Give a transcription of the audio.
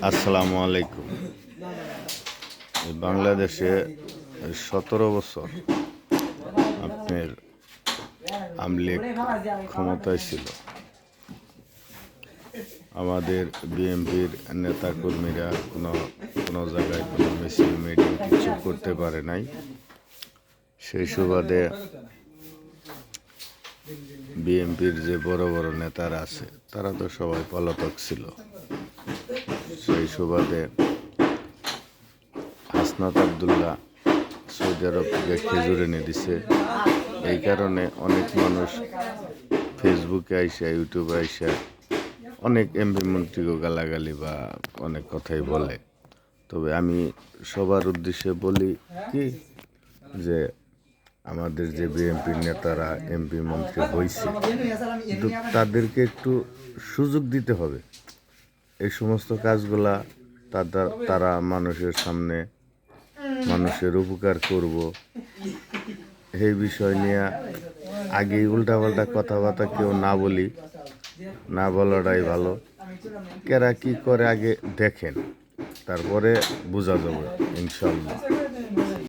আসসালামু আলাইকুম। বাংলাদেশে 17 বছর আপনার আমলিগ ক্ষমতায় ছিল। আমাদের বিএনপির নেতাকর্মীরা কোনো জায়গায় কোনো মিছিল মিটিং কিছু করতে পারে নাই। সেই সুবাদে বিএনপির যে বড় বড় নেতারা আছে তারা তো সবাই পলাতক ছিল। সেই সুবাদে হাসনাত আবদুল্লাহ সৌদি আরব থেকে খেজুর এনে দিছে। এই কারণে অনেক মানুষ ফেসবুকে আইসা ইউটিউবে আইসা অনেক এমপি মন্ত্রীকে গালাগালি বা অনেক কথাই বলে। তবে আমি সবার উদ্দেশ্যে বলি কি যে আমাদের যে বিএনপির নেতারা এমপি মন্ত্রী হয়েছে, কিন্তু তাদেরকে একটু সুযোগ দিতে হবে। এই সমস্ত কাজগুলা তারা মানুষের সামনে মানুষের উপকার করব এই বিষয় নিয়ে আগেই উল্টাপাল্টা কথাবার্তা কেউ না বলাটাই ভালো। কেরা কি করে আগে দেখেন, তারপরে বোঝা যাবে ইনশাল্লাহ।